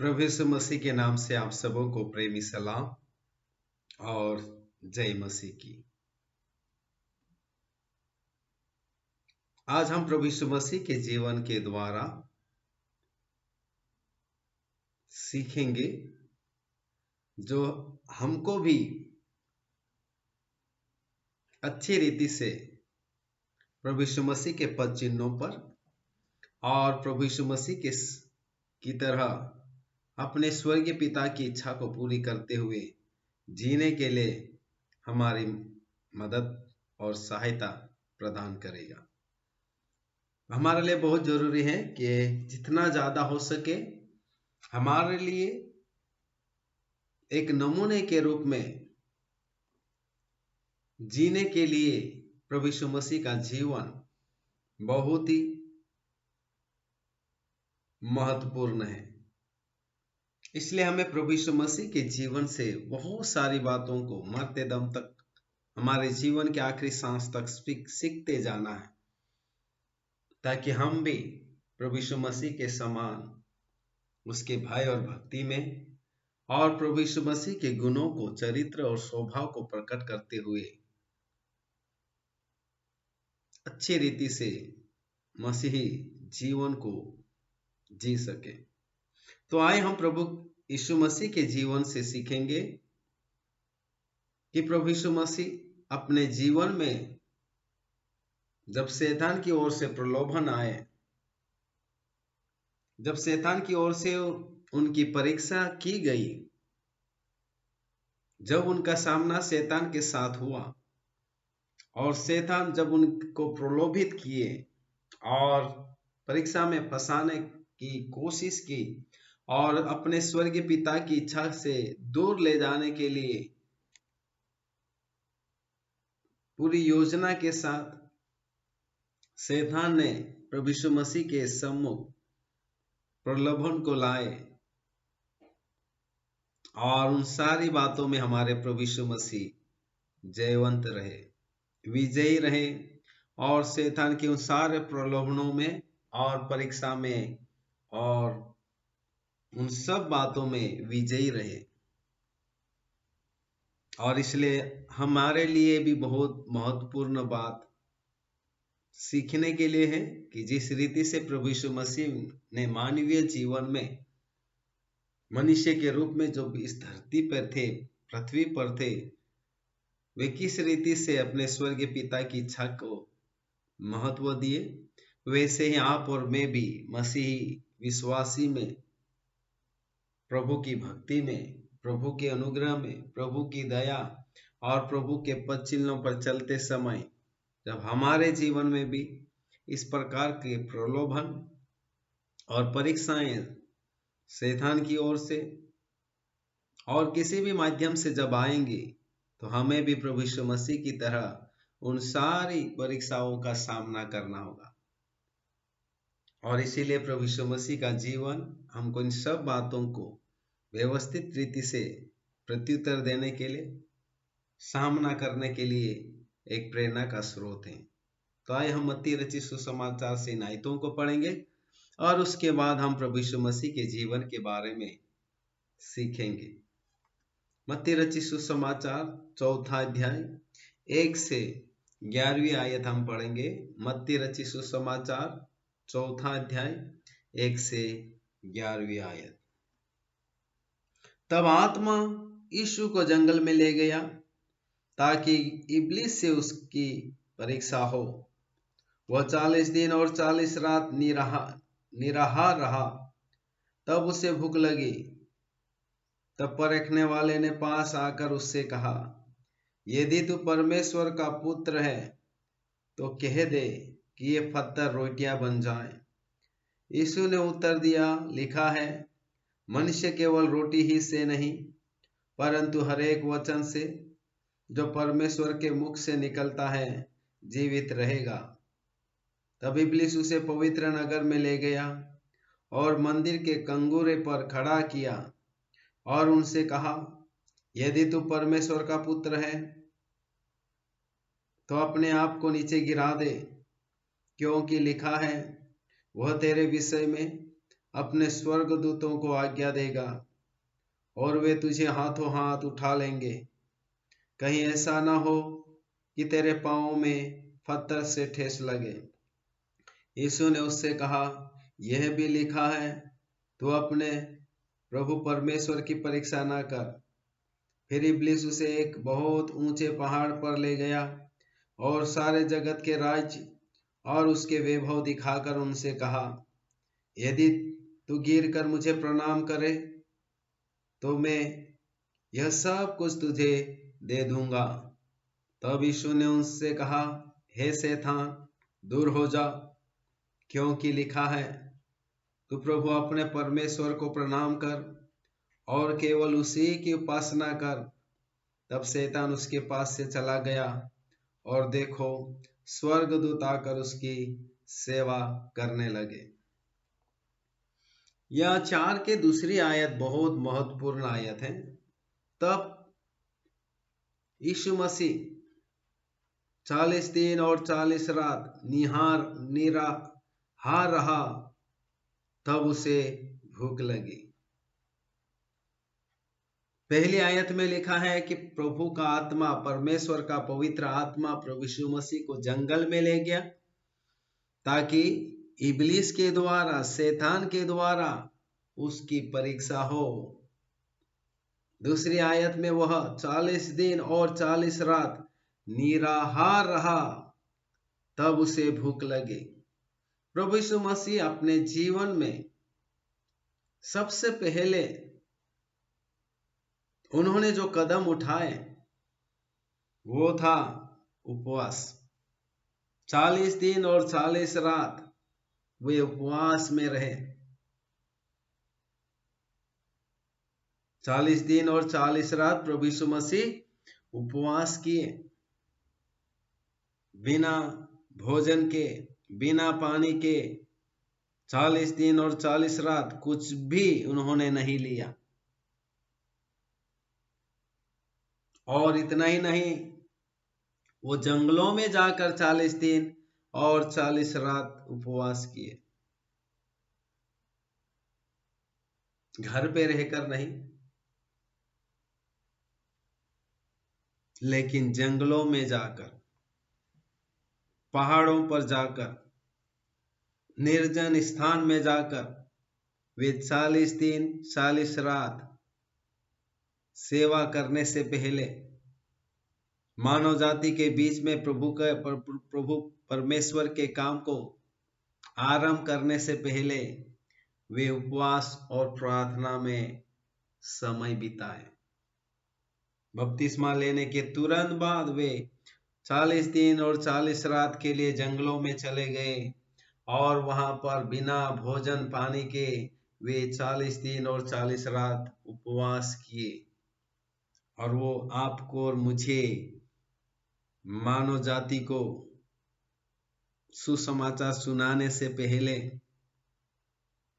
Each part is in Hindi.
प्रभु यीशु मसीह के नाम से आप सबों को प्रेमी सलाम और जय मसीह की। आज हम प्रभु यीशु मसीह के जीवन के द्वारा सीखेंगे जो हमको भी अच्छी रीति से प्रभु यीशु मसीह के पद चिन्हों पर और प्रभु यीशु मसीह की तरह अपने स्वर्गीय पिता की इच्छा को पूरी करते हुए जीने के लिए हमारी मदद और सहायता प्रदान करेगा। हमारे लिए बहुत जरूरी है कि जितना ज्यादा हो सके हमारे लिए एक नमूने के रूप में जीने के लिए प्रभु यीशु मसीह का जीवन बहुत ही महत्वपूर्ण है। इसलिए हमें प्रभु यीशु मसीह के जीवन से बहुत सारी बातों को मरते दम तक, हमारे जीवन के आखिरी सांस तक सीखते जाना है, ताकि हम भी प्रभु यीशु मसीह के समान उसके भय और भक्ति में और प्रभु यीशु मसीह के गुणों को, चरित्र और स्वभाव को प्रकट करते हुए अच्छी रीति से मसीही जीवन को जी सके। तो आए हम प्रभु यीशु मसीह के जीवन से सीखेंगे कि प्रभु यीशु मसीह अपने जीवन में जब शैतान की ओर से प्रलोभन आए, जब शैतान की ओर से उनकी परीक्षा की गई, जब उनका सामना शैतान के साथ हुआ और शैतान जब उनको प्रलोभित किए और परीक्षा में फंसाने की कोशिश की और अपने स्वर्गीय पिता की इच्छा से दूर ले जाने के लिए पूरी योजना के साथ शैतान ने प्रभु यीशु मसीह के सम्मुख प्रलोभन को लाए और उन सारी बातों में हमारे प्रभु यीशु मसीह जयवंत रहे, विजयी रहे और शैतान के उन सारे प्रलोभनों में और परीक्षा में और उन सब बातों में विजयी रहे। और इसलिए हमारे लिए भी बहुत महत्वपूर्ण बात सीखने के लिए है कि जिस रीति से प्रभु यीशु मसीह ने मानवीय जीवन में मनुष्य के रूप में जो इस धरती पर थे, पृथ्वी पर थे, वे किस रीति से अपने स्वर्गीय पिता की इच्छा को महत्व दिए, वैसे ही आप और मैं भी मसीही विश्वासी में, प्रभु की भक्ति में, प्रभु के अनुग्रह में, प्रभु की दया और प्रभु के पद चिन्हों पर चलते समय जब हमारे जीवन में भी इस प्रकार के प्रलोभन और परीक्षाएं शैतान की ओर से और किसी भी माध्यम से जब आएंगी, तो हमें भी प्रभु यीशु मसीह की तरह उन सारी परीक्षाओं का सामना करना होगा। और इसीलिए प्रभु यीशु मसीह का जीवन हमको इन सब बातों को व्यवस्थित रीति से प्रत्युत्तर देने के लिए, सामना करने के लिए एक प्रेरणा का स्रोत है। तो आइए हम मत्ती रचित सुसमाचार से इन आयतों को पढ़ेंगे और उसके बाद हम प्रभु यीशु मसीह के जीवन के बारे में सीखेंगे। मत्ती रचित सुसमाचार 4 अध्याय 1 से 11वीं आयत हम पढ़ेंगे। मत्ती रचित सुसमाचार 4 अध्याय 1 से 11वीं आयत। तब आत्मा यीशु को जंगल में ले गया ताकि इब्लीस से उसकी परीक्षा हो। वह 40 दिन और 40 रात निराहार रहा। तब उसे भूख लगी। तब परखने वाले ने पास आकर उससे कहा, यदि तू परमेश्वर का पुत्र है तो कह दे कि ये पत्थर रोटियां बन जाएं। यीशु ने उत्तर दिया, लिखा है, मनुष्य केवल रोटी ही से नहीं परंतु हर एक वचन से जो परमेश्वर के मुख से निकलता है जीवित रहेगा। तब इब्लीस उसे पवित्र नगर में ले गया और मंदिर के कंगूरे पर खड़ा किया और उनसे कहा, यदि तू परमेश्वर का पुत्र है तो अपने आप को नीचे गिरा दे, क्योंकि लिखा है, वह तेरे विषय में अपने स्वर्गदूतों को आज्ञा देगा और वे तुझे हाथों हाथ उठा लेंगे, कहीं ऐसा ना हो कि तेरे पाँव में पत्थर से ठेस लगे। यीशु ने उससे कहा, यह भी लिखा है, तू अपने प्रभु परमेश्वर की परीक्षा ना कर। फिर इब्लीस उसे एक बहुत ऊंचे पहाड़ पर ले गया और सारे जगत के राज्य और उसके वैभव दिखाकर उनसे कहा, यदि तू गिर कर मुझे प्रणाम करे तो मैं यह सब कुछ तुझे दे दूंगा। तब यीशु ने उनसे कहा, हे शैतान, दूर हो जा, क्योंकि लिखा है, तू प्रभु अपने परमेश्वर को प्रणाम कर और केवल उसी की उपासना कर। तब शैतान उसके पास से चला गया और देखो, स्वर्गदूत आकर उसकी सेवा करने लगे। यह 4 के दूसरी आयत बहुत महत्वपूर्ण आयत है। तब यीशु मसीह 40 दिन और 40 रात निराहार रहा, तब उसे भूख लगी। पहली आयत में लिखा है कि प्रभु का आत्मा, परमेश्वर का पवित्र आत्मा प्रभु यीशु मसीह को जंगल में ले गया ताकि इब्लीस के द्वारा, शैतान के द्वारा उसकी परीक्षा हो। दूसरी आयत में वह 40 दिन और 40 रात निराहार रहा, तब उसे भूख लगी। प्रभु यीशु मसीह अपने जीवन में सबसे पहले उन्होंने जो कदम उठाए वो था उपवास। 40 दिन और 40 रात वे उपवास में रहे। 40 दिन और 40 रात प्रभु यीशु मसीह उपवास किए, बिना भोजन के, बिना पानी के 40 दिन और 40 रात कुछ भी उन्होंने नहीं लिया। और इतना ही नहीं, वो जंगलों में जाकर 40 दिन और 40 रात उपवास किए, घर पे रहकर नहीं, लेकिन जंगलों में जाकर, पहाड़ों पर जाकर, निर्जन स्थान में जाकर वे 40 दिन 40 रात सेवा करने से पहले, मानव जाति के बीच में प्रभु परमेश्वर के काम को आरंभ करने से पहले वे उपवास और प्रार्थना में समय बिताए। बपतिस्मा लेने के तुरंत बाद वे 40 दिन और 40 रात के लिए जंगलों में चले गए और वहां पर बिना भोजन पानी के वे 40 दिन और 40 रात उपवास किए। और वो आपको और मुझे, मानव जाति को सुसमाचार सुनाने से पहले,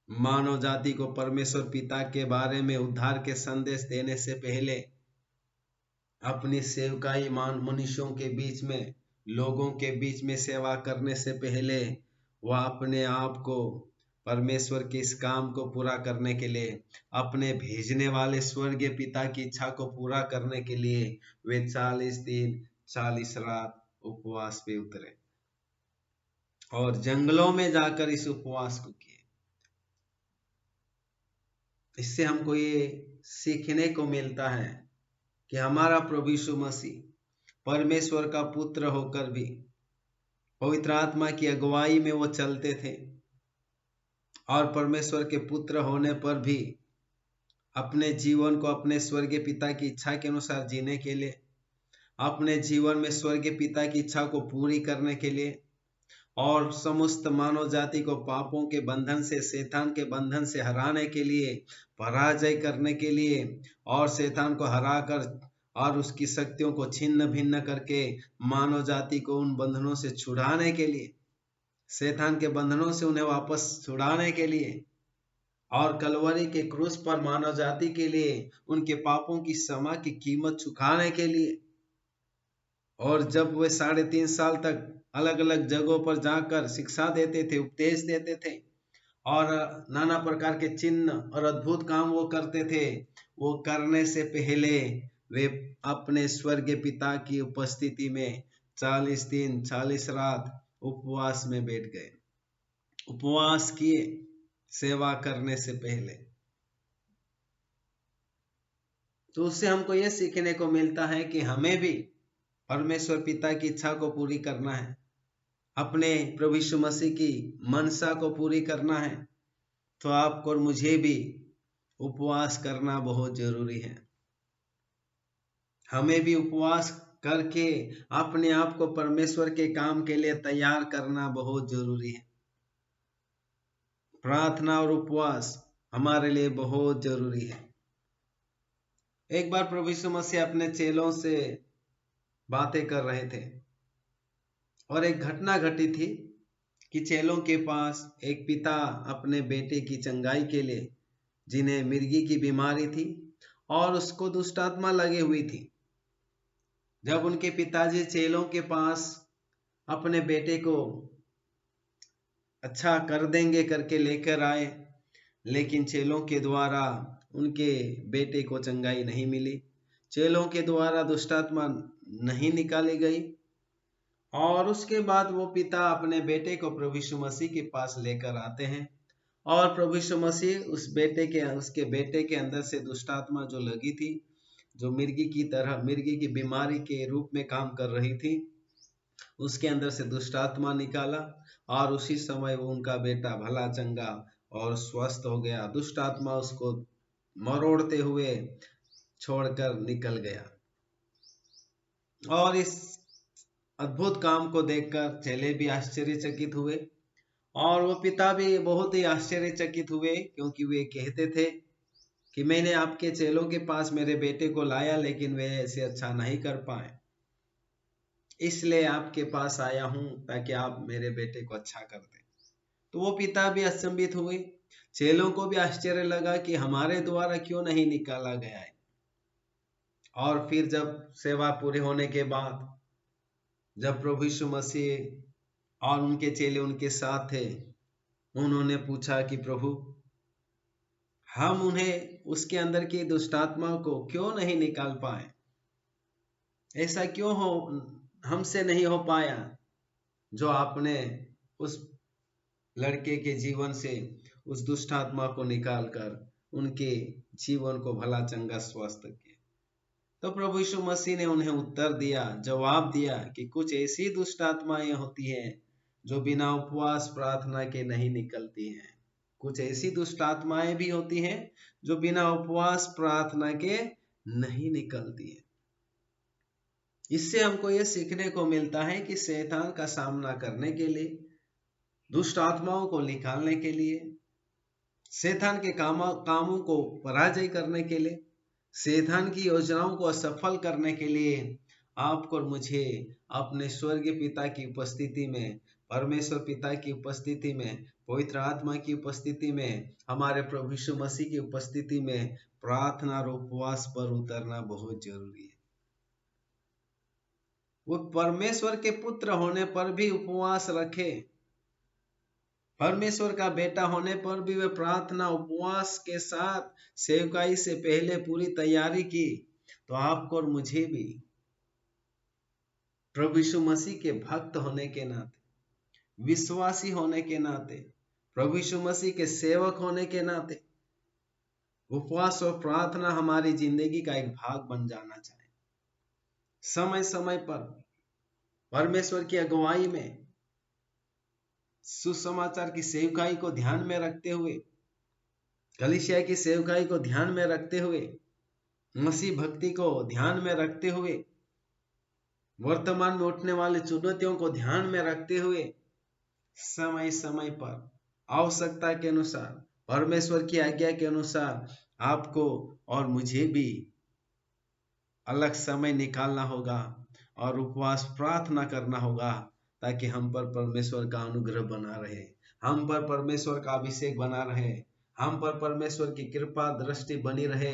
मानव जाति को परमेश्वर पिता के बारे में उद्धार के संदेश देने से पहले, अपनी सेवकाई मनुष्यों के बीच में, लोगों के बीच में सेवा करने से पहले वह अपने आप को परमेश्वर के इस काम को पूरा करने के लिए, अपने भेजने वाले स्वर्गीय पिता की इच्छा को पूरा करने के लिए वे 40 दिन 40 रात उपवास पे उतरे और जंगलों में जाकर इस उपवास को किए। इससे हमको ये सीखने को मिलता है कि हमारा प्रभु यीशु मसीह परमेश्वर का पुत्र होकर भी पवित्र आत्मा की अगुवाई में वो चलते थे और परमेश्वर के पुत्र होने पर भी अपने जीवन को अपने स्वर्गीय पिता की इच्छा के अनुसार जीने के लिए, अपने जीवन में स्वर्गीय पिता की इच्छा को पूरी करने के लिए और समस्त मानव जाति को पापों के बंधन से, शैतान के बंधन से हराने के लिए, पराजय करने के लिए और शैतान को हराकर और उसकी शक्तियों को छिन्न भिन्न करके मानव जाति को उन बंधनों से छुड़ाने के लिए, शैतान के बंधनों से उन्हें वापस छुड़ाने के लिए और कलवरी के क्रूस पर मानव जाति के लिए उनके पापों की क्षमा की कीमत चुकाने के लिए। और जब वे 3.5 साल तक अलग अलग जगहों पर जाकर शिक्षा देते थे, उपदेश देते थे और नाना प्रकार के चिन्ह और अद्भुत काम वो करते थे। वो करने से पहले वे अपने स्वर्गीय पिता की उपस्थिति में 40 दिन 40 रात उपवास में बैठ गए, उपवास किए सेवा करने से पहले। तो उससे हमको यह सीखने को मिलता है कि हमें भी परमेश्वर पिता की इच्छा को पूरी करना है, अपने प्रभु यीशु मसीह की मनसा को पूरी करना है, तो आपको और मुझे भी उपवास करना बहुत जरूरी है। हमें भी उपवास करके अपने आप को परमेश्वर के काम के लिए तैयार करना बहुत जरूरी है। प्रार्थना और उपवास हमारे लिए बहुत जरूरी है। एक बार प्रभु यीशु मसीह अपने चेलों से बातें कर रहे थे और एक घटना घटी थी कि चेलों के पास एक पिता अपने बेटे की चंगाई के लिए, जिन्हें मिर्गी की बीमारी थी और उसको दुष्ट आत्मा लगी हुई थी, जब उनके पिताजी चेलों के पास अपने बेटे को अच्छा कर देंगे करके लेकर आए, लेकिन चेलों के द्वारा उनके बेटे को चंगाई नहीं मिली, चेलों के द्वारा दुष्टात्मा नहीं निकाली गई। और उसके बाद वो पिता अपने बेटे को प्रभु यीशु मसीह के पास लेकर आते हैं और प्रभु यीशु मसीह उसके बेटे के अंदर से दुष्टात्मा जो लगी थी, जो मिर्गी की तरह, मिर्गी की बीमारी के रूप में काम कर रही थी, उसके अंदर से दुष्टात्मा निकाला और उसी समय वो उनका बेटा भला चंगा और स्वस्थ हो गया। दुष्ट आत्मा उसको मरोड़ते हुए छोड़कर निकल गया। और इस अद्भुत काम को देखकर चेले भी आश्चर्यचकित हुए और वो पिता भी बहुत ही आश्चर्यचकित हुए, क्योंकि वे कहते थे कि मैंने आपके चेलों के पास मेरे बेटे को लाया, लेकिन वे ऐसे अच्छा नहीं कर पाए, इसलिए आपके पास आया हूं ताकि आप मेरे बेटे को अच्छा कर दें। तो वो पिता भी अचंभित हुए, चेलों को भी आश्चर्य लगा कि हमारे द्वारा क्यों नहीं निकाला गया है। और फिर जब सेवा पूरी होने के बाद, जब प्रभु यीशु मसीह और उनके चेले उनके साथ थे, उन्होंने पूछा कि प्रभु, हम उन्हें उसके अंदर की दुष्टात्मा को क्यों नहीं निकाल पाए, ऐसा क्यों हो हमसे नहीं हो पाया जो आपने उस लड़के के जीवन से उस दुष्ट आत्मा को निकालकर उनके जीवन को भला चंगा स्वस्थ किया। तो प्रभु यीशु मसीह ने उन्हें उत्तर दिया, जवाब दिया कि कुछ ऐसी दुष्ट आत्माएं होती हैं जो बिना उपवास प्रार्थना के नहीं निकलती हैं। कुछ ऐसी दुष्ट आत्माएं भी होती हैं जो बिना उपवास प्रार्थना के नहीं निकलती है। इससे हमको यह सीखने को मिलता है कि शैतान का सामना करने के लिए, दुष्ट आत्माओं को निकालने के लिए, शैतान के कामों को पराजय करने के लिए, शैतान की योजनाओं को असफल करने के लिए आपको और मुझे अपने स्वर्गीय पिता की उपस्थिति में, परमेश्वर पिता की उपस्थिति में, पवित्र आत्मा की उपस्थिति में, हमारे प्रभु यीशु मसीह की उपस्थिति में प्रार्थना और उपवास पर उतरना बहुत जरूरी है। वो परमेश्वर के पुत्र होने पर भी उपवास रखे, परमेश्वर का बेटा होने पर भी वे प्रार्थना उपवास के साथ सेवकाई से पहले पूरी तैयारी की। तो आपको और मुझे भी प्रभु यीशु मसीह के भक्त होने के नाते, विश्वासी होने के नाते, प्रभु यीशु मसीह के सेवक होने के नाते उपवास और प्रार्थना हमारी जिंदगी का एक भाग बन जाना चाहिए। समय समय पर परमेश्वर की अगुवाई में सुसमाचार की सेवकाई को ध्यान में रखते हुए, कलीसिया की सेवकाई को ध्यान में रखते हुए, मसीह भक्ति को ध्यान में रखते हुए, वर्तमान में उठने वाली चुनौतियों को ध्यान में रखते हुए, समय समय पर आवश्यकता के अनुसार, परमेश्वर की आज्ञा के अनुसार आपको और मुझे भी अलग समय निकालना होगा और उपवास प्रार्थना करना होगा, ताकि हम पर परमेश्वर का अनुग्रह बना रहे, हम पर परमेश्वर का अभिषेक बना रहे, हम पर परमेश्वर की कृपा दृष्टि बनी रहे।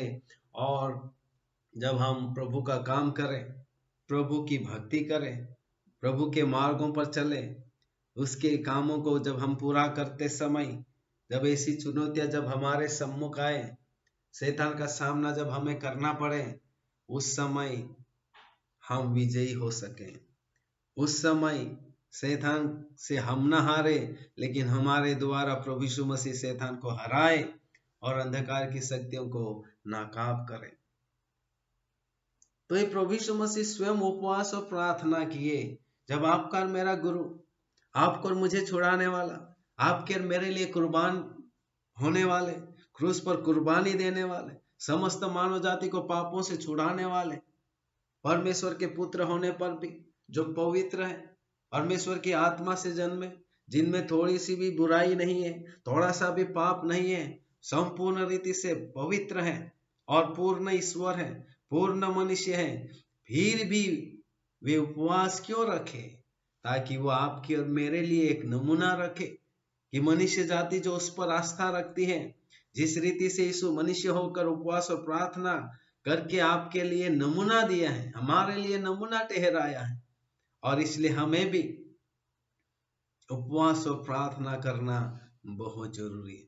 और जब हम प्रभु का काम करें, प्रभु की भक्ति करें, प्रभु के मार्गों पर चलें, उसके कामों को जब हम पूरा करते समय जब ऐसी चुनौतियां जब हमारे सम्मुख आए, शैतान का सामना जब हमें करना पड़े, उस समय हम विजयी हो सके। उस समय शैतान से हम न हारे, लेकिन हमारे द्वारा प्रभु यीशु मसीह शैतान को हराए और अंधकार की शक्तियों को नाकाब करे। तो ये प्रभु यीशु मसीह स्वयं उपवास और प्रार्थना किए। जब आपका और मेरा गुरु, आपको और मुझे छुड़ाने वाला, आपके और मेरे लिए कुर्बान होने वाले, क्रूस पर कुर्बानी देने वाले, समस्त मानव जाति को पापों से छुड़ाने वाले, परमेश्वर के पुत्र होने पर भी जो पवित्र है, परमेश्वर की आत्मा से जन्मे, जिनमें थोड़ी सी भी बुराई नहीं है, थोड़ा सा भी पाप नहीं है, संपूर्ण रीति से पवित्र है और पूर्ण ईश्वर है, पूर्ण मनुष्य है, फिर भी वे उपवास क्यों रखे? ताकि वो आपकी और मेरे लिए एक नमूना रखे कि मनुष्य जाति जो उस पर आस्था रखती है, जिस रीति से यीशु मनुष्य होकर उपवास और प्रार्थना करके आपके लिए नमूना दिया है, हमारे लिए नमूना ठहराया है, और इसलिए हमें भी उपवास और प्रार्थना करना बहुत जरूरी है।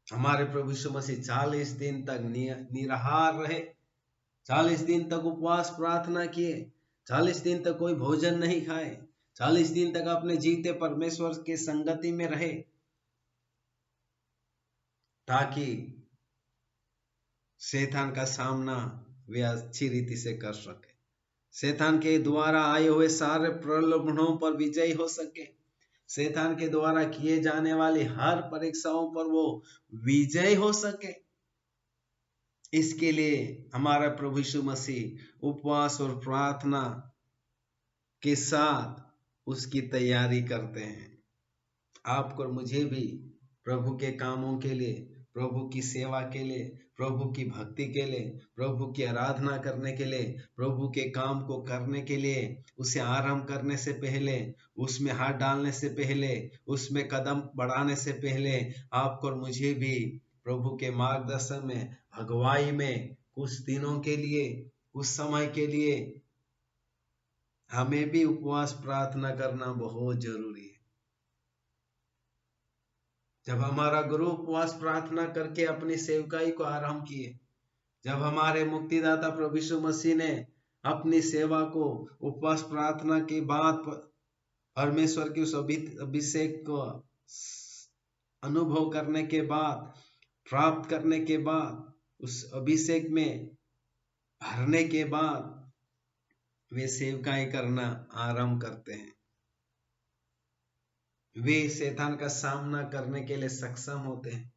हमारे प्रभु यीशु मसीह 40 दिन तक निराहार रहे, 40 दिन तक उपवास प्रार्थना किए, 40 दिन तक कोई भोजन नहीं खाए, 40 दिन तक अपने जीते परमेश्वर के संगति में रहे, ताकि शैतान का सामना वे अच्छी रीति से कर सके, शैतान के द्वारा आए हुए सारे प्रलोभनों पर विजयी हो सके, शैतान के द्वारा किए जाने वाली हर परीक्षाओं पर वो विजय हो सके। इसके लिए हमारा प्रभु यीशु मसीह उपवास और प्रार्थना के साथ उसकी तैयारी करते हैं। आपको और मुझे भी प्रभु के कामों के लिए, प्रभु की सेवा के लिए, प्रभु की भक्ति के लिए, प्रभु की आराधना करने के लिए, प्रभु के काम को करने के लिए, उसे आरंभ करने से पहले, उसमें हाथ डालने से पहले, उसमें कदम बढ़ाने से पहले, आपको और मुझे भी प्रभु के मार्गदर्शन में, अगुवाई में कुछ दिनों के लिए, कुछ समय के लिए हमें भी उपवास प्रार्थना करना बहुत जरूरी है। जब हमारा गुरु उपवास प्रार्थना करके अपनी सेवकाई को आरंभ किए, जब हमारे मुक्तिदाता प्रभु यीशु मसीह ने अपनी सेवा को उपवास प्रार्थना के बाद परमेश्वर के उस अभिषेक को अनुभव करने के बाद, प्राप्त करने के बाद, उस अभिषेक में भरने के बाद वे सेवकाई करना आरंभ करते हैं। वे शैतान का सामना करने के लिए सक्षम होते हैं,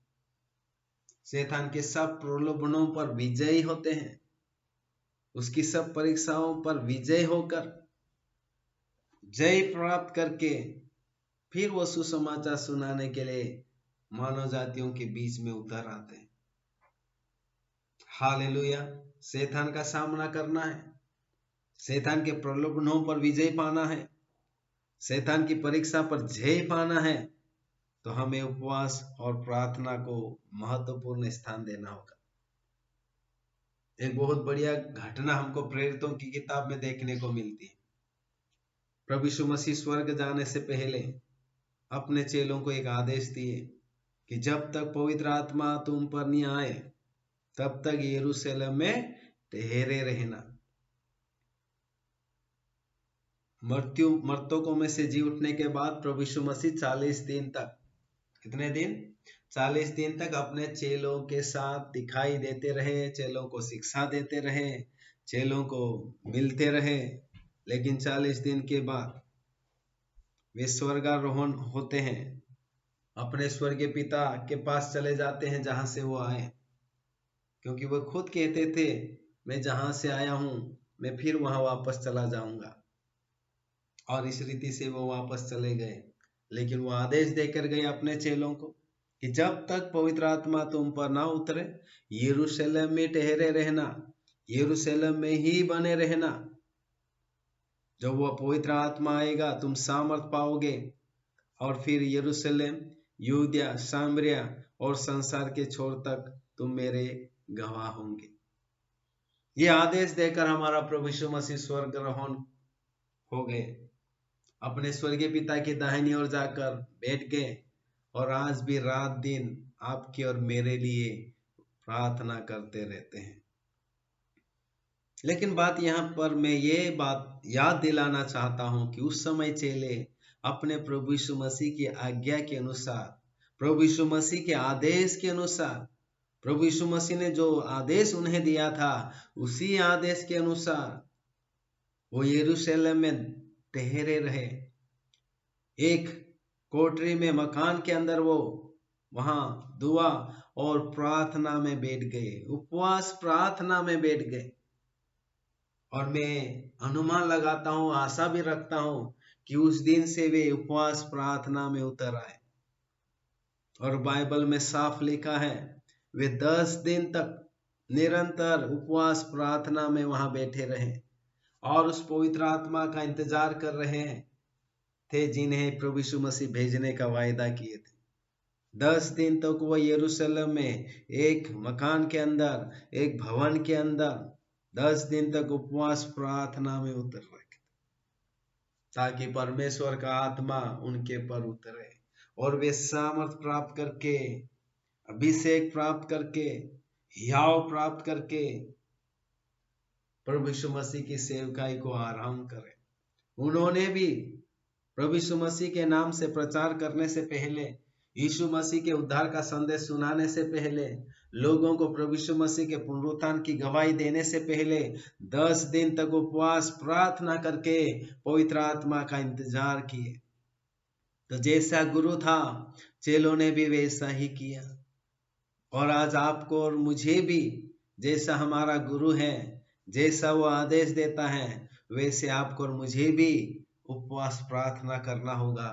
शैतान के सब प्रलोभनों पर विजयी होते हैं, उसकी सब परीक्षाओं पर विजय होकर, जय प्राप्त करके फिर वो सुसमाचार सुनाने के लिए मानव जातियों के बीच में उतर आते हैं। हालेलुया। शैतान का सामना करना है, शैतान के प्रलोभनों पर विजय पाना है, शैतान की परीक्षा पर जय पाना है, तो हमें उपवास और प्रार्थना को महत्वपूर्ण स्थान देना होगा। एक बहुत बढ़िया घटना हमको प्रेरितों की किताब में देखने को मिलती है। प्रभु यीशु मसीह स्वर्ग जाने से पहले अपने चेलों को एक आदेश दिए कि जब तक पवित्र आत्मा तुम पर नहीं आए, तब तक यरूशलेम में ठहरे रहना। मर्तकों में से जी उठने के बाद प्रभु यीशु मसीह 40 दिन तक, कितने दिन? 40 दिन तक अपने चेलों के साथ दिखाई देते रहे, चेलों को शिक्षा देते रहे, चेलों को मिलते रहे। लेकिन 40 दिन के बाद वे स्वर्गारोहण होते हैं, अपने स्वर्गीय पिता के पास चले जाते हैं जहां से वो आए, क्योंकि वो खुद कहते थे मैं जहां से आया हूं मैं फिर वहां वापस चला जाऊंगा। और इस रीति से वो वापस चले गए। लेकिन वो आदेश देकर गए अपने चेलों को कि जब तक पवित्र आत्मा तुम पर ना उतरे, यरूशलेम में ठहरे रहना, यरूशलेम में ही बने रहना। जब वो पवित्र आत्मा आएगा तुम सामर्थ पाओगे और फिर यरूशलेम, यहूदिया, सामरिया और संसार के छोर तक तुम मेरे गवाह होंगे। ये आदेश देकर हमारा प्रभु यीशु मसीह स्वर्गारोहण हो गए, अपने स्वर्गीय पिता की दाहिनी ओर जाकर बैठ गए और आज भी रात दिन आपके और मेरे लिए प्रार्थना करते रहते हैं। लेकिन बात यहाँ पर मैं ये बात याद दिलाना चाहता हूँ कि उस समय चेले अपने प्रभु यीशु मसीह की आज्ञा के अनुसार, प्रभु यीशु मसीह के आदेश के अनुसार, प्रभु यीशु मसीह ने जो आदेश उन्हें दिया था उसी आदेश के अनुसार वो यरूशलेम में ठहरे रहे। एक कोठरी में, मकान के अंदर वो वहां दुआ और प्रार्थना में बैठ गए, उपवास प्रार्थना में बैठ गए। और मैं अनुमान लगाता हूँ, आशा भी रखता हूँ कि उस दिन से वे उपवास प्रार्थना में उतर आए। और बाइबल में साफ लिखा है वे 10 दिन तक निरंतर उपवास प्रार्थना में वहां बैठे रहे और उस पवित्र आत्मा का इंतजार कर रहे थे जिन्हें प्रभु यीशु मसीह भेजने का वायदा किए थे। 10 दिन तक वह यरूशलेम में एक मकान के अंदर, एक भवन के अंदर 10 दिन तक उपवास प्रार्थना में उतर रहे ताकि परमेश्वर का आत्मा उनके पर उतरे और वे सामर्थ प्राप्त करके, अभिषेक प्राप्त करके, हियाव प्राप्त करके प्रभु यीशु मसीह की सेवकाई को आरंभ करें। उन्होंने भी प्रभु यीशु मसीह के नाम से प्रचार करने से पहले, यीशु मसीह के उद्धार का संदेश सुनाने से पहले, लोगों को प्रभु यीशु मसीह के पुनरुत्थान की गवाही देने से पहले 10 दिन तक उपवास प्रार्थना करके पवित्र आत्मा का इंतजार किए। तो जैसा गुरु था चेलों ने भी वैसा ही किया। और आज आपको और मुझे भी जैसा हमारा गुरु है, जैसा वो आदेश देता है, वैसे आपको और मुझे भी उपवास प्रार्थना करना होगा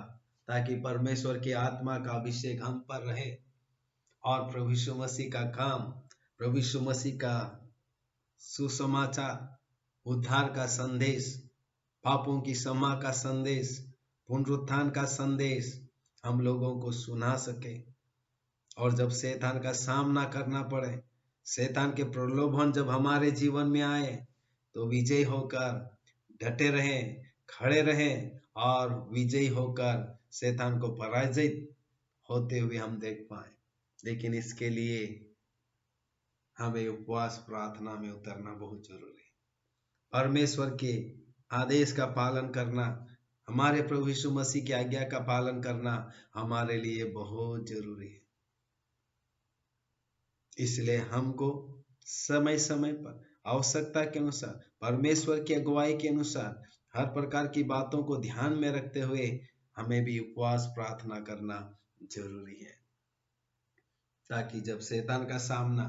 ताकि परमेश्वर की आत्मा का अभिषेक हम पर रहे और प्रभु यीशु मसीह का काम, प्रभु यीशु मसीह का सुसमाचार, उद्धार का संदेश, पापों की क्षमा का संदेश, पुनरुत्थान का संदेश हम लोगों को सुना सके। और जब शैतान का सामना करना पड़े, शैतान के प्रलोभन जब हमारे जीवन में आए, तो विजयी होकर डटे रहें, खड़े रहें और विजयी होकर शैतान को पराजित होते हुए हम देख पाए। लेकिन इसके लिए हमें उपवास प्रार्थना में उतरना बहुत जरूरी है। परमेश्वर के आदेश का पालन करना, हमारे प्रभु यीशु मसीह की आज्ञा का पालन करना हमारे लिए बहुत जरूरी है। इसलिए हमको समय समय पर आवश्यकता के अनुसार, परमेश्वर की अगुवाई के अनुसार हर प्रकार की बातों को ध्यान में रखते हुए हमें भी उपवास प्रार्थना करना जरूरी है, ताकि जब शैतान का सामना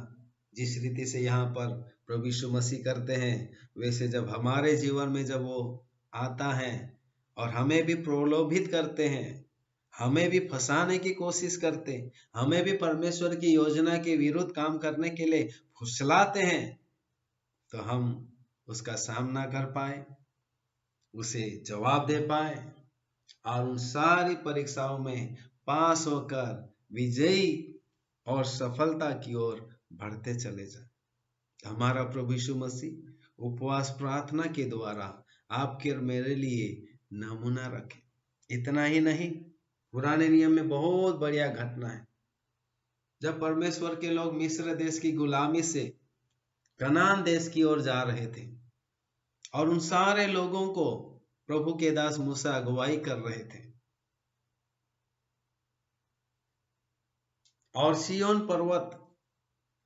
जिस रीति से यहाँ पर प्रभु यीशु मसीह करते हैं, वैसे जब हमारे जीवन में जब वो आता है और हमें भी प्रलोभित करते हैं, हमें भी फंसाने की कोशिश करते, हमें भी परमेश्वर की योजना के विरुद्ध काम करने के लिए फुसलाते हैं, तो हम उसका सामना कर पाए, उसे जवाब दे पाए और उन सारी परीक्षाओं में पास होकर विजयी और सफलता की ओर बढ़ते चले जाए। हमारा प्रभु यीशु मसीह उपवास प्रार्थना के द्वारा आपके और मेरे लिए नमूना रखे। इतना ही नहीं, पुराने नियम में बहुत बढ़िया घटना है। जब परमेश्वर के लोग मिस्र देश की गुलामी से कनान देश की ओर जा रहे थे और उन सारे लोगों को प्रभु के दास मूसा अगुवाई कर रहे थे, और सिय्योन पर्वत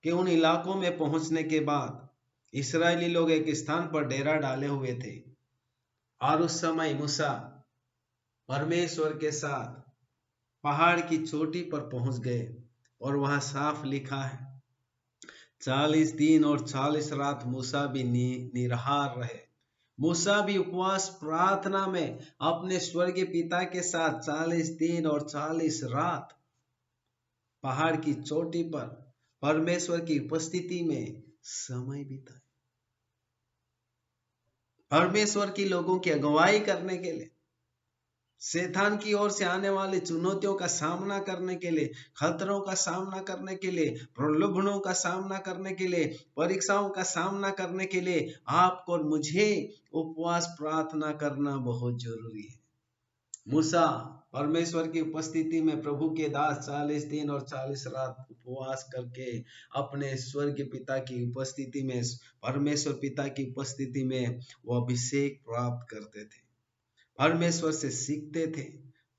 के उन इलाकों में पहुंचने के बाद इस्राएली लोग एक स्थान पर डेरा डाले हुए थे और उस समय मूसा परमेश्वर के साथ पहाड़ की चोटी पर पहुंच गए और वहां साफ लिखा है 40 दिन और 40 रात मूसा भी निराहार रहे। मूसा भी उपवास प्रार्थना में अपने स्वर्गीय पिता के साथ 40 दिन और 40 रात पहाड़ की चोटी पर परमेश्वर की उपस्थिति में समय बिताए। परमेश्वर की लोगों की अगुवाई करने के लिए, शैतान की ओर से आने वाली चुनौतियों का सामना करने के लिए, खतरों का सामना करने के लिए, प्रलोभनों का सामना करने के लिए, परीक्षाओं का सामना करने के लिए आपको और मुझे उपवास प्रार्थना करना बहुत जरूरी है। मूसा परमेश्वर की उपस्थिति में प्रभु के दास 40 दिन और 40 रात उपवास करके अपने स्वर्गीय पिता की उपस्थिति में, परमेश्वर पिता की उपस्थिति में वो अभिषेक प्राप्त करते थे, परमेश्वर से सीखते थे,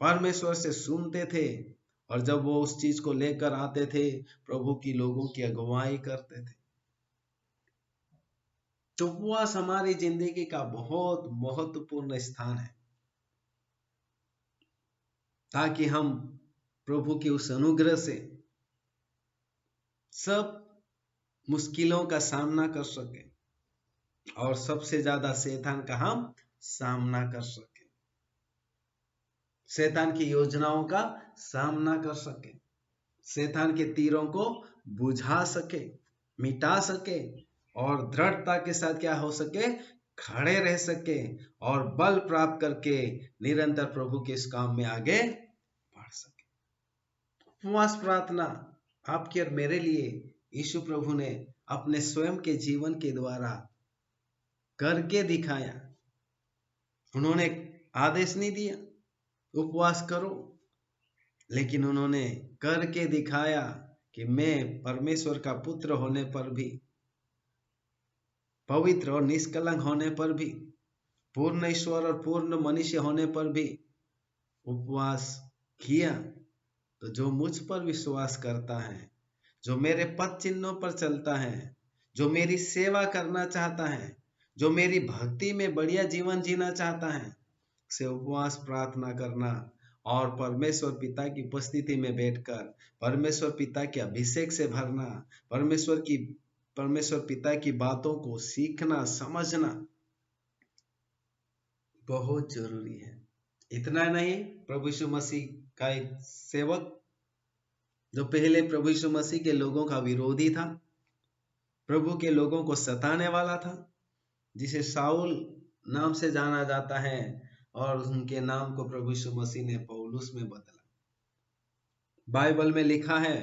परमेश्वर से सुनते थे, और जब वो उस चीज को लेकर आते थे प्रभु की लोगों की अगुवाई करते थे। तो उपवास हमारी जिंदगी का बहुत महत्वपूर्ण स्थान है, ताकि हम प्रभु के उस अनुग्रह से सब मुश्किलों का सामना कर सके और सबसे ज्यादा शैतान का हम सामना कर सके, शैतान की योजनाओं का सामना कर सके, शैतान के तीरों को बुझा सके, मिटा सके, और दृढ़ता के साथ क्या हो सके, खड़े रह सके, और बल प्राप्त करके निरंतर प्रभु के इस काम में आगे बढ़ सके। उपवास प्रार्थना आपके और मेरे लिए यीशु प्रभु ने अपने स्वयं के जीवन के द्वारा करके दिखाया। उन्होंने आदेश नहीं दिया उपवास करो, लेकिन उन्होंने करके दिखाया कि मैं परमेश्वर का पुत्र होने पर भी, पवित्र और निष्कलंक होने पर भी, पूर्ण ईश्वर और पूर्ण मनुष्य होने पर भी उपवास किया। तो जो मुझ पर विश्वास करता है, जो मेरे पद चिन्हों पर चलता है, जो मेरी सेवा करना चाहता है, जो मेरी भक्ति में बढ़िया जीवन जीना चाहता है, से उपवास प्रार्थना करना और परमेश्वर पिता की उपस्थिति में बैठकर परमेश्वर पिता के अभिषेक से भरना, परमेश्वर पिता की बातों को सीखना, समझना बहुत जरूरी है। इतना नहीं, प्रभु यीशु मसीह का एक सेवक जो पहले प्रभु यीशु मसीह के लोगों का विरोधी था, प्रभु के लोगों को सताने वाला था, जिसे शाऊल नाम से जाना जाता है, और उनके नाम को प्रभु यीशु मसीह ने पौलुस में बदला। बाइबल में लिखा है,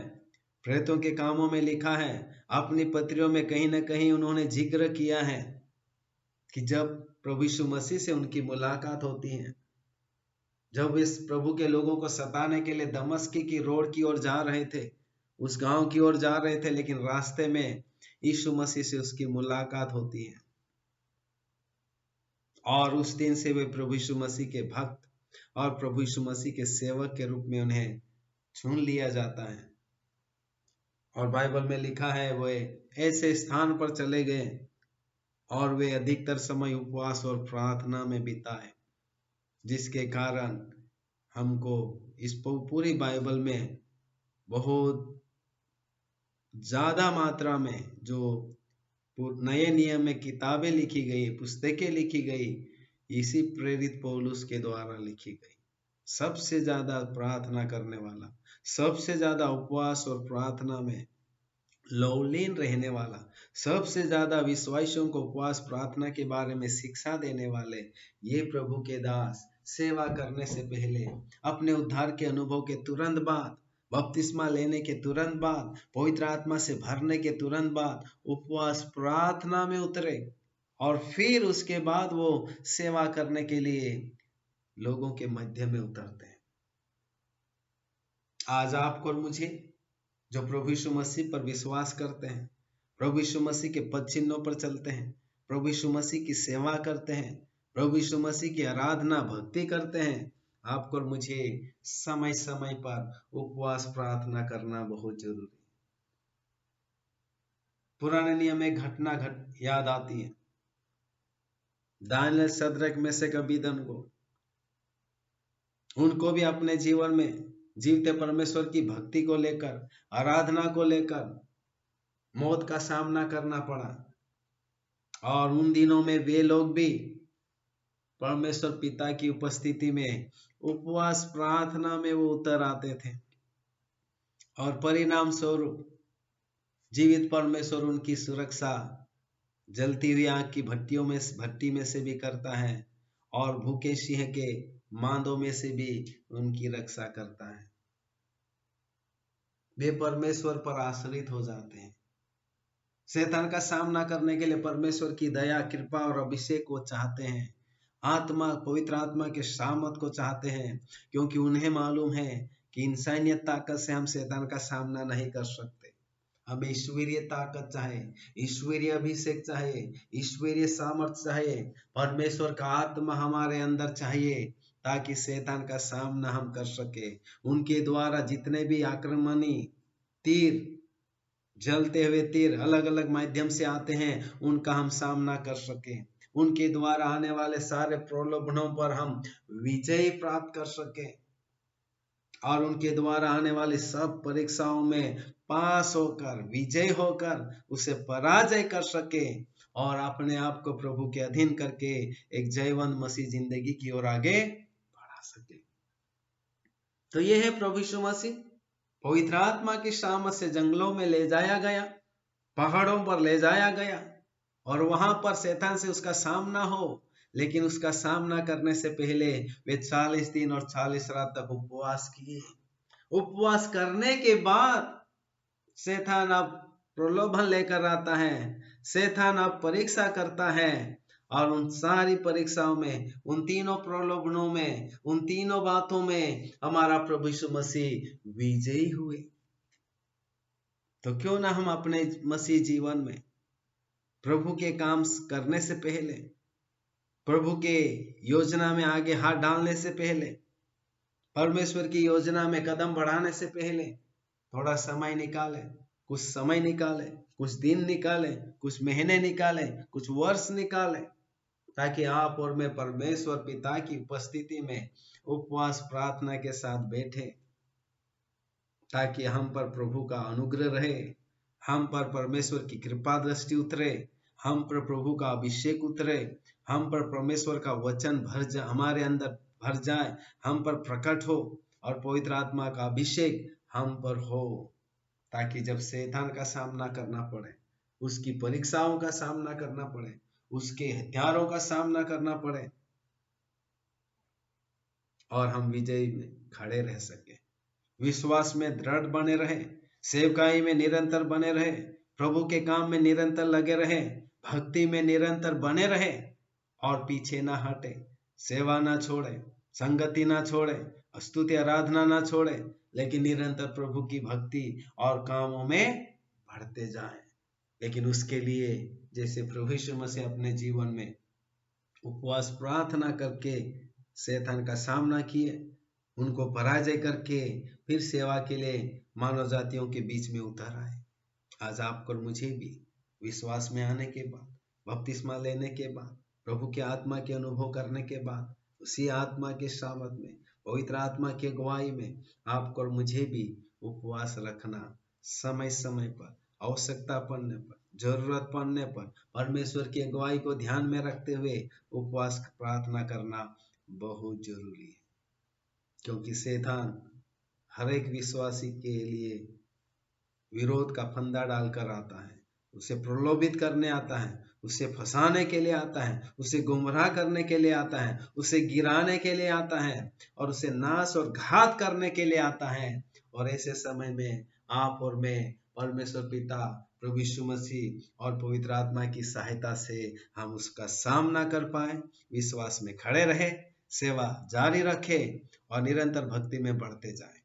प्रेरितों के कामों में लिखा है, अपनी पत्रियों में कहीं ना कहीं उन्होंने जिक्र किया है कि जब प्रभु यीशु मसीह से उनकी मुलाकात होती है, जब इस प्रभु के लोगों को सताने के लिए दमस्की की रोड की ओर जा रहे थे, उस गांव की ओर जा रहे थे, लेकिन रास्ते में यीशु मसीह से उसकी मुलाकात होती है, और उस दिन से वे प्रभु यीशु मसीह के भक्त और प्रभु यीशु मसीह के सेवक के रूप में उन्हें चुन लिया जाता है। और बाइबल में लिखा है, वे ऐसे स्थान पर चले गए और वे अधिकतर समय उपवास और प्रार्थना में बिताए, जिसके कारण हमको इस पूरी बाइबल में बहुत ज्यादा मात्रा में जो नए नियम में किताबें लिखी गई, पुस्तकें लिखी गई, इसी प्रेरित पौलुस के द्वारा लिखी गई। सबसे ज्यादा प्रार्थना करने वाला, सबसे ज्यादा उपवास और प्रार्थना में लौलीन रहने वाला, सबसे ज्यादा विश्वासियों को उपवास प्रार्थना के बारे में शिक्षा देने वाले ये प्रभु के दास सेवा करने से पहले, अपने उद्धार के अनुभव के तुरंत बाद, बपतिस्मा लेने के तुरंत बाद, पवित्र आत्मा से भरने के तुरंत बाद उपवास प्रार्थना में उतरे, और फिर उसके बाद वो सेवा करने के लिए लोगों के मध्य में उतरते हैं। आज आपको और मुझे जो प्रभु यीशु मसीह पर विश्वास करते हैं, प्रभु यीशु मसीह के पद चिन्हों पर चलते हैं, प्रभु यीशु मसीह की सेवा करते हैं, प्रभु यीशु मसीह की आराधना भक्ति करते हैं, आपको और मुझे समय समय पर उपवास प्रार्थना करना बहुत जरूरी है। पुराने नियम में घटना याद आती है, दानियेल, शद्रक, मेशक, अबेदनगो, उनको भी अपने जीवन में जीवते परमेश्वर की भक्ति को लेकर, आराधना को लेकर मौत का सामना करना पड़ा, और उन दिनों में वे लोग भी परमेश्वर पिता की उपस्थिति में उपवास प्रार्थना में वो उतर आते थे, और परिणाम स्वरूप जीवित परमेश्वर उनकी सुरक्षा जलती हुई आग की भट्टी में से भी करता है, और भूखे सिंह के मांदों में से भी उनकी रक्षा करता है। वे परमेश्वर पर आश्रित हो जाते हैं। शैतान का सामना करने के लिए परमेश्वर की दया, कृपा और अभिषेक को चाहते हैं। आत्मा, पवित्र आत्मा के सामर्थ को चाहते हैं, क्योंकि उन्हें मालूम है कि इंसानियत ताकत से हम शैतान का सामना नहीं कर सकते। हमें ईश्वरीय ताकत चाहिए, ईश्वरीय अभिषेक चाहिए, ईश्वरीय सामर्थ चाहिए, परमेश्वर का आत्मा हमारे अंदर चाहिए, ताकि शैतान का सामना हम कर सके। उनके द्वारा जितने भी आक्रमणी तीर, जलते हुए तीर अलग अलग माध्यम से आते हैं, उनका हम सामना कर सके। उनके द्वारा आने वाले सारे प्रलोभनों पर हम विजय प्राप्त कर सके, और उनके द्वारा आने वाली सब परीक्षाओं में पास होकर, विजय होकर उसे पराजय कर सके, और अपने आप को प्रभु के अधीन करके एक जयवंत मसीह जिंदगी की ओर आगे बढ़ा सके। तो ये है प्रभु यीशु मसीह। पवित्र आत्मा की सामर्थ से जंगलों में ले जाया गया, पहाड़ों पर ले जाया गया, और वहां पर शैतान से उसका सामना हो। लेकिन उसका सामना करने से पहले वे 40 दिन और 40 रात तक उपवास किए। उपवास करने के बाद शैतान अब प्रलोभन लेकर आता है, शैतान अब परीक्षा करता है, और उन सारी परीक्षाओं में, उन तीनों प्रलोभनों में, उन तीनों बातों में हमारा प्रभु यीशु मसीह विजयी हुए। तो क्यों ना हम अपने मसीह जीवन में प्रभु के काम करने से पहले, प्रभु के योजना में आगे हाथ डालने से पहले, परमेश्वर की योजना में कदम बढ़ाने से पहले थोड़ा समय निकाले, कुछ समय निकाले, कुछ दिन निकाले, कुछ महीने निकाले, कुछ वर्ष निकाले, ताकि आप और मैं परमेश्वर पिता की उपस्थिति में उपवास प्रार्थना के साथ बैठे, ताकि हम पर प्रभु का अनुग्रह रहे, हम पर परमेश्वर की कृपा दृष्टि उतरे, हम पर प्रभु का अभिषेक उतरे, हम पर परमेश्वर का वचन हमारे अंदर भर जाए, हम पर प्रकट हो, और पवित्र आत्मा का अभिषेक हम पर हो, ताकि जब शैतान का सामना करना पड़े, उसकी परीक्षाओं का सामना करना पड़े, उसके हथियारों का सामना करना पड़े, और हम विजयी में खड़े रह सके, विश्वास में दृढ़ बने रहे, सेवकाई में निरंतर बने रहे, प्रभु के काम में निरंतर लगे रहे, भक्ति में निरंतर बने रहे, और पीछे ना हटे, सेवा ना छोड़े, संगति ना छोड़े, स्तुति आराधना ना छोड़े, लेकिन निरंतर प्रभु की भक्ति और कामों में बढ़ते जाएं। लेकिन उसके लिए जैसे प्रभु यीशु मसीह अपने जीवन में उपवास प्रार्थना करके शैतान का सामना किए, उनको पराजय करके फिर सेवा के लिए मानव जातियों के बीच में उतर आए। आज आपको और मुझे भी विश्वास में आने के बाद, बपतिस्मा लेने के बाद, प्रभु के आत्मा के अनुभव करने के बाद, उसी आत्मा के सामर्थ में, पवित्र आत्मा की अगुवाई में आपको और मुझे भी उपवास रखना, समय समय पर, आवश्यकता पड़ने पर, जरूरत पड़ने पर परमेश्वर की अगुवाई को ध्यान में रखते हुए उपवास प्रार्थना करना बहुत जरूरी है। क्योंकि शैतान हर एक विश्वासी के लिए विरोध का फंदा डालकर आता है, उसे प्रलोभित करने आता है, उसे फंसाने के लिए आता है, उसे गुमराह करने के लिए आता है, उसे गिराने के लिए आता है, और उसे नाश और घात करने के लिए आता है। और ऐसे समय में आप और मैं परमेश्वर पिता, प्रभु यीशु मसीह और पवित्र आत्मा की सहायता से हम उसका सामना कर पाए, विश्वास में खड़े रहे, सेवा जारी रखे, और निरंतर भक्ति में बढ़ते जाए।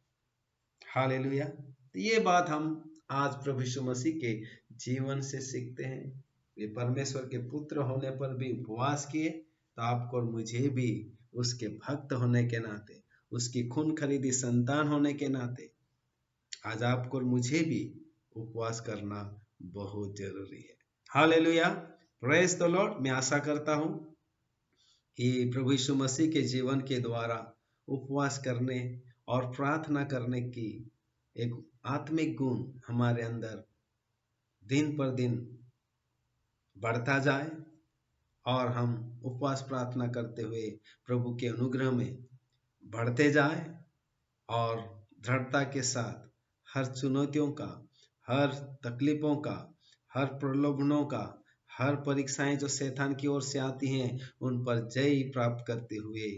हालेलुया। ये बात हम आज प्रभु यीशु मसीह के जीवन से सीखते हैं। वे परमेश्वर के पुत्र होने पर भी उपवास किए, तो आपको और मुझे भी उसके भक्त होने के नाते, उसकी खून खरीदी संतान होने के नाते आज आपको और मुझे भी उपवास करना बहुत जरूरी है। Hallelujah, praise the Lord. मैं आशा करता हूं कि प्रभु यीशु मसीह के जीवन के द्वारा उपवास करने और प्रार्थना करने की एक आत्मिक गुण हमारे अंदर दिन पर दिन बढ़ता जाए, और हम उपवास प्रार्थना करते हुए प्रभु के अनुग्रह में बढ़ते जाए, और दृढ़ता के साथ हर चुनौतियों का, हर तकलीफों का, हर प्रलोभनों का, हर परीक्षाएं जो शैतान की ओर से आती हैं, उन पर जय प्राप्त करते हुए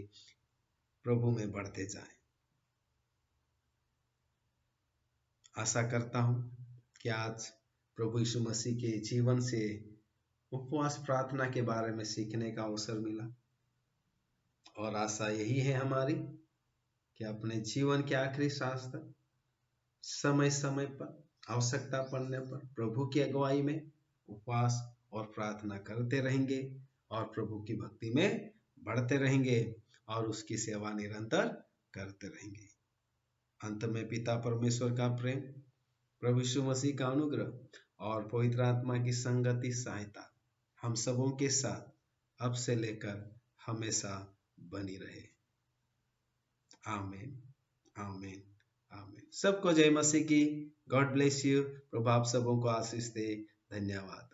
प्रभु में बढ़ते जाएं। आशा करता हूं कि आज प्रभु यीशु मसीह के जीवन से उपवास प्रार्थना के बारे में सीखने का अवसर मिला। और आशा यही है हमारी कि अपने जीवन के आखिरी सांस तक समय समय पर आवश्यकता पड़ने पर प्रभु की अगुवाई में उपवास और प्रार्थना करते रहेंगे और प्रभु की भक्ति में बढ़ते रहेंगे और उसकी सेवा निरंतर करते रहेंगे। अंत में पिता परमेश्वर का प्रेम, प्रभु यीशु मसीह का अनुग्रह और पवित्र आत्मा की संगति सहायता हम सबों के साथ अब से लेकर हमेशा बनी रहे। आमीन, आमीन, आमीन। सबको जय मसीह की। God bless you. प्रभु आप सबों को आशीष दे। धन्यवाद।